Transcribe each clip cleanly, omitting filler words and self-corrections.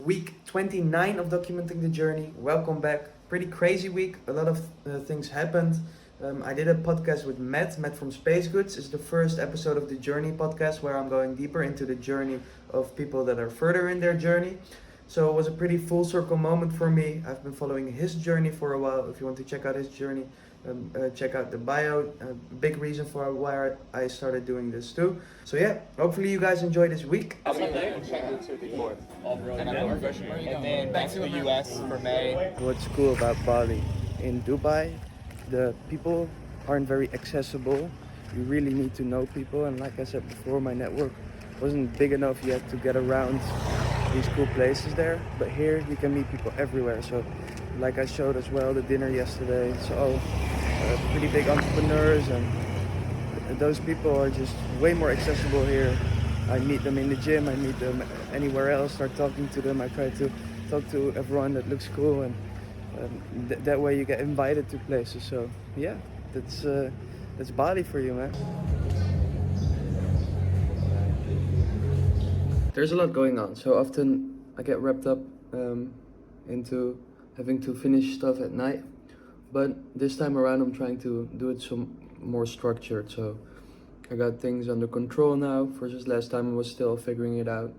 week 29 of documenting the journey. Welcome back. Pretty crazy week. A lot of things happened. I did a podcast with Matt from Space Goods. It's the first episode of the Journey podcast where I'm going deeper into the journey of people that are further in their journey. So it was a pretty full circle moment for me. I've been following his journey for a while. If you want to check out his journey, check out the bio. Big reason for why I started doing this too. So yeah, hopefully you guys enjoy this week. And then back to the US for May. What's cool about Bali? In Dubai, the people aren't very accessible. You really need to know people, and like I said before, my network wasn't big enough yet to get around these cool places there. But here you can meet people everywhere. So like I showed as well, the dinner yesterday, it's all pretty big entrepreneurs, and those people are just way more accessible here. I meet them in the gym, I meet them anywhere else, start talking to them. I try to talk to everyone that looks cool, and that way you get invited to places. So yeah, that's Bali for you, man. There's a lot going on, so often I get wrapped up into having to finish stuff at night, but this time around I'm trying to do it some more structured. So I got things under control now. Versus last time I was still figuring it out.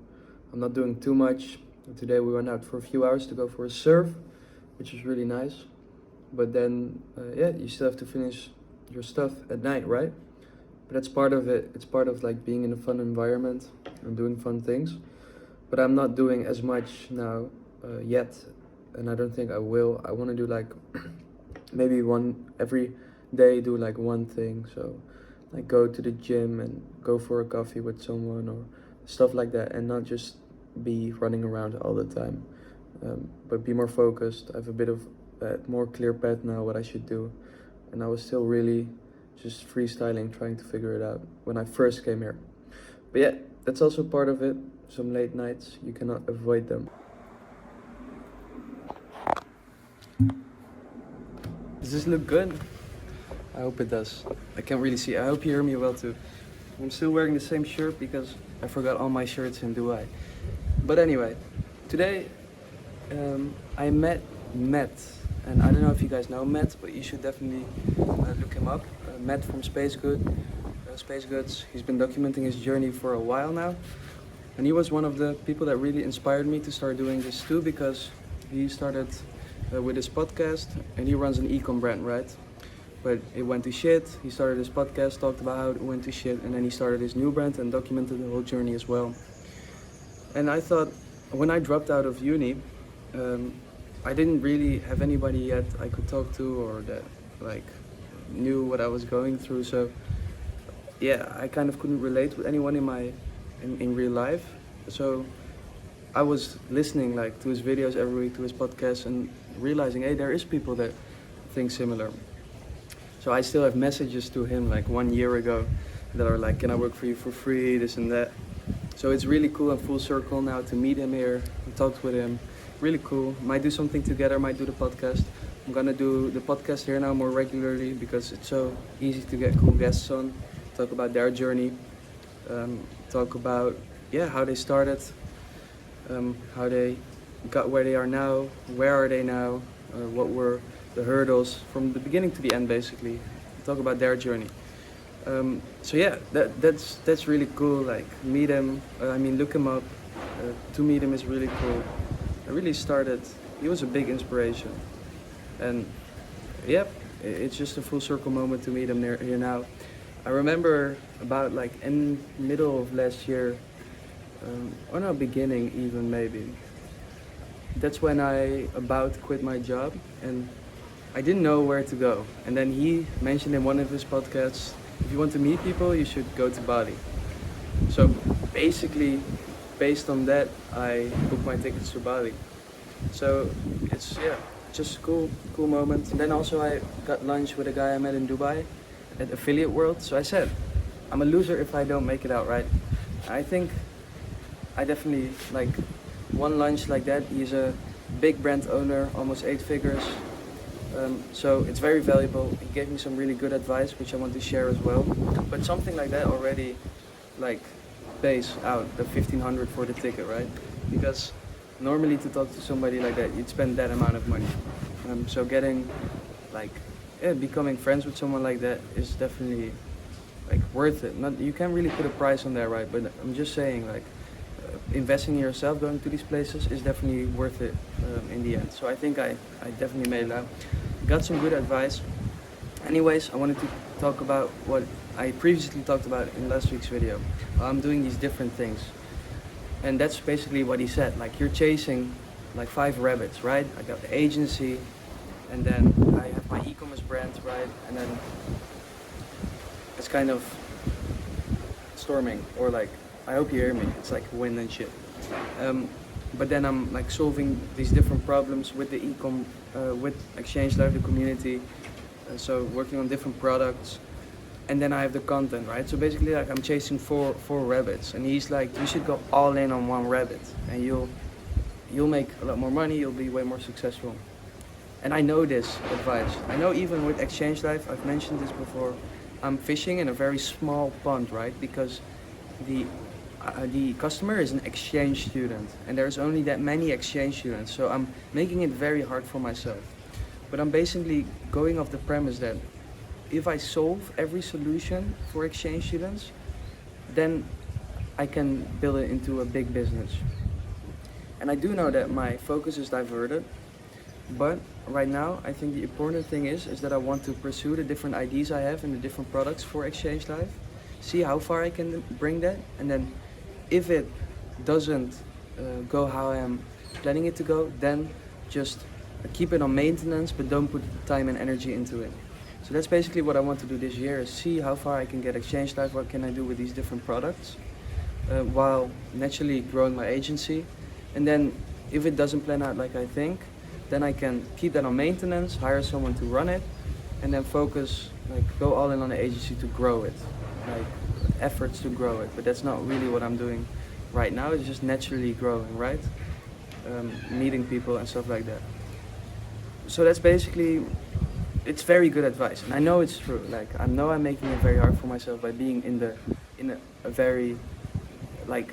I'm not doing too much. Today we went out for a few hours to go for a surf, which is really nice. But then, yeah, you still have to finish your stuff at night, right? But that's part of it. It's part of like being in a fun environment and doing fun things. But I'm not doing as much now yet, and I don't think I will. I want to do like maybe every day do like one thing. So like go to the gym and go for a coffee with someone or stuff like that, and not just be running around all the time. But be more focused. I have a bit of a more clear path now what I should do, and I was still really just freestyling, trying to figure it out when I first came here. But yeah, that's also part of it. Some late nights, you cannot avoid them. Does this look good? I hope it does. I can't really see. I hope you hear me well too. I'm still wearing the same shirt because I forgot all my shirts in Dubai. But anyway, today I met Matt, and I don't know if you guys know Matt, but you should definitely look him up. Matt from Space Goods. He's been documenting his journey for a while now, and he was one of the people that really inspired me to start doing this too, because he started with his podcast, and he runs an e-com brand, right? But it went to shit. He started his podcast, talked about how it went to shit, and then he started his new brand and documented the whole journey as well. And I thought, when I dropped out of uni, I didn't really have anybody yet I could talk to or that like knew what I was going through. So yeah, I kind of couldn't relate with anyone in real life. So I was listening like to his videos every week, to his podcast, and realizing, hey, there is people that think similar. So I still have messages to him like 1 year ago that are like, can I work for you for free, this and that. So it's really cool and full circle now to meet him here and talk with him. Really cool. Might do something together, might do the podcast. I'm gonna do the podcast here now more regularly because it's so easy to get cool guests on, talk about their journey, talk about how they started, how they got where they are now, where are they now, what were the hurdles from the beginning to the end, basically. Talk about their journey. So yeah, that's really cool. Like meet him. Look him up. To meet him is really cool. I really started. He was a big inspiration, and yeah, it's just a full circle moment to meet him here now. I remember about like in middle of last year, or no, beginning even maybe. That's when I about to quit my job, and I didn't know where to go. And then he mentioned in one of his podcasts, if you want to meet people, you should go to Bali. So basically, based on that, I booked my tickets to Bali. So it's just a cool moment. And then also I got lunch with a guy I met in Dubai at Affiliate World. So I said, I'm a loser if I don't make it out, right? I think I definitely like one lunch like that. He's a big brand owner, almost 8 figures. So it's very valuable. He gave me some really good advice, which I want to share as well. But something like that already like pays out the 1,500 for the ticket, right? Because normally to talk to somebody like that, you'd spend that amount of money. So getting like, yeah, becoming friends with someone like that is definitely like worth it. Not, you can't really put a price on that, right? But I'm just saying, like, investing in yourself, going to these places is definitely worth it in the end. So I think I definitely made it out. Got some good advice. Anyways, I wanted to talk about what I previously talked about in last week's video. I'm doing these different things. And that's basically what he said. Like, you're chasing like 5 rabbits, right? I got the agency, and then I have my e-commerce brand, right? And then it's kind of storming, or like, I hope you hear me. It's like wind and shit. But then I'm like solving these different problems with the e-com, with Exchange Live, the community. So working on different products. And then I have the content, right? So basically, like, I'm chasing four rabbits, and he's like, you should go all in on one rabbit, and you'll make a lot more money. You'll be way more successful. And I know this advice. I know even with Exchange Life, I've mentioned this before. I'm fishing in a very small pond, right? Because the customer is an exchange student, and there's only that many exchange students. So I'm making it very hard for myself. But I'm basically going off the premise that if I solve every solution for exchange students, then I can build it into a big business. And I do know that my focus is diverted, but right now I think the important thing is that I want to pursue the different ideas I have and the different products for Exchange Live, see how far I can bring that, and then if it doesn't go how I am planning it to go, then just keep it on maintenance, but don't put time and energy into it. So that's basically what I want to do this year, is see how far I can get Exchange Life, what can I do with these different products, while naturally growing my agency. And then if it doesn't plan out like I think, then I can keep that on maintenance, hire someone to run it, and then focus, like, go all in on the agency to grow it, like efforts to grow it. But that's not really what I'm doing right now. It's just naturally growing, right? Meeting people and stuff like that. So that's basically, it's very good advice, and I know it's true. Like, I know I'm making it very hard for myself by being in a very, like,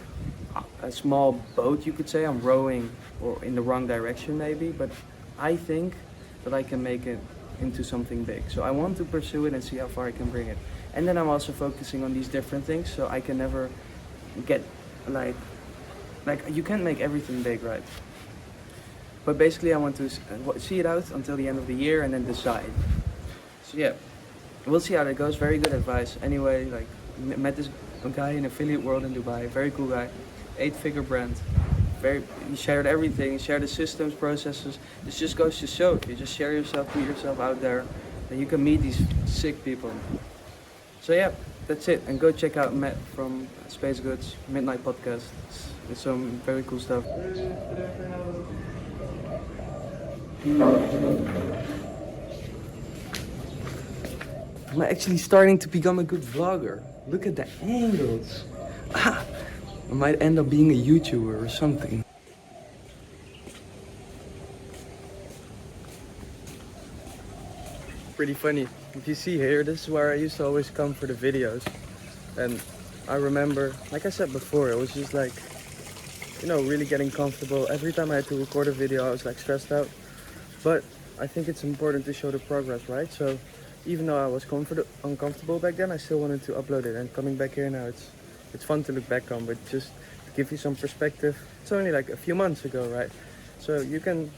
a small boat, you could say. I'm rowing or in the wrong direction maybe, but I think that I can make it into something big. So I want to pursue it and see how far I can bring it. And then I'm also focusing on these different things, so I can never get like you can't make everything big, right? But basically I want to see it out until the end of the year and then decide. So yeah, we'll see how that goes. Very good advice. Anyway, like, met this guy in affiliate world in Dubai, very cool guy, 8-figure brand. He shared everything, he shared the systems, processes. This just goes to show, if you just share yourself, put yourself out there, then you can meet these sick people. So yeah, that's it. And go check out Matt from Space Goods Midnight Podcast. It's some very cool stuff. I'm actually starting to become a good vlogger. Look at the angles. I might end up being a YouTuber or something. Pretty funny. If you see here, this is where I used to always come for the videos. And I remember, like I said before, it was just like, you know, really getting comfortable. Every time I had to record a video, I was like stressed out. But I think it's important to show the progress, right? So even though I was uncomfortable back then, I still wanted to upload it. And coming back here now, it's fun to look back on, but just to give you some perspective, it's only like a few months ago, right? So you can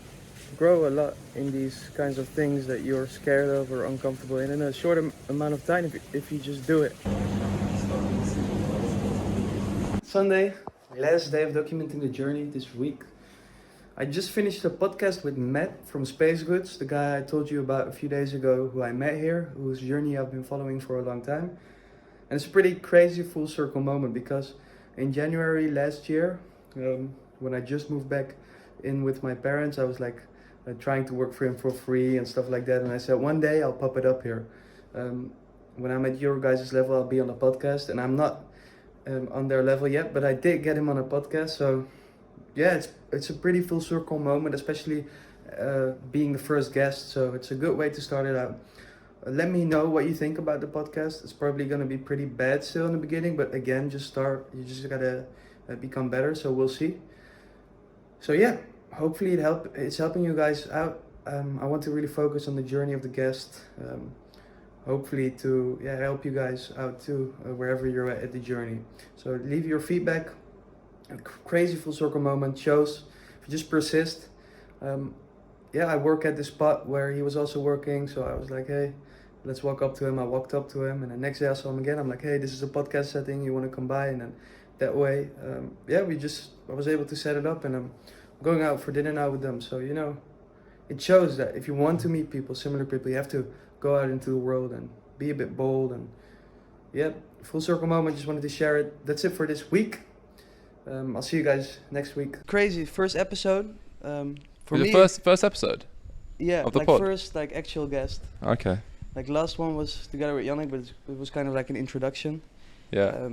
grow a lot in these kinds of things that you're scared of or uncomfortable in a short amount of time if you just do it. Sunday, last day of documenting the journey this week. I just finished a podcast with Matt from Space Goods, the guy I told you about a few days ago who I met here, whose journey I've been following for a long time. And it's a pretty crazy full circle moment, because in January last year, when I just moved back in with my parents, I was like trying to work for him for free and stuff like that. And I said, one day I'll pop it up here. When I'm at your guys' level, I'll be on the podcast, and I'm not on their level yet, but I did get him on a podcast. So yeah, it's a pretty full circle moment, especially being the first guest. So it's a good way to start it out. Let me know what you think about the podcast. It's probably going to be pretty bad still in the beginning, but again, just start. You just gotta become better, so we'll see. So yeah, hopefully it's helping you guys out. I want to really focus on the journey of the guest. Hopefully to help you guys out too, wherever you're at the journey. So leave your feedback. A crazy full circle moment shows if you just persist. I work at this spot where he was also working, so I was like, hey, let's walk up to him. I walked up to him, and the next day I saw him again. I'm like, hey, this is a podcast setting, you want to come by? And then that way, I was able to set it up, and I'm going out for dinner now with them. So it shows that if you want to meet people, similar people, you have to go out into the world and be a bit bold. And full circle moment, just wanted to share it. That's it for this week. I'll see you guys next week. Crazy first episode. For Was me, it first episode? yeah, of the like pod? first like actual guest. Okay. Like last one was together with Yannick, but it was kind of like an introduction. Yeah.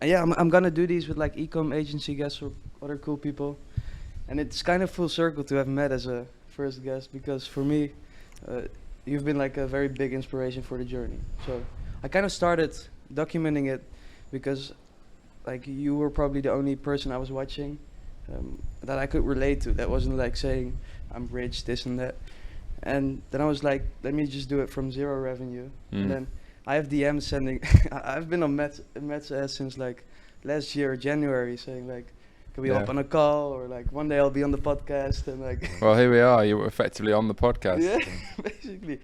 I'm gonna do these with like e-com agency guests or other cool people, and it's kind of full circle to have met as a first guest, because for me, you've been like a very big inspiration for the journey. So I kind of started documenting it because like you were probably the only person I was watching that I could relate to. That wasn't like saying I'm rich, this and that. And then I was like, let me just do it from zero revenue. And then I have DMs sending. I've been on Matt's ass since like last year, January, saying like, can we hop on a call, or like one day I'll be on the podcast, and like. Well, here we are. You're effectively on the podcast. Yeah, basically.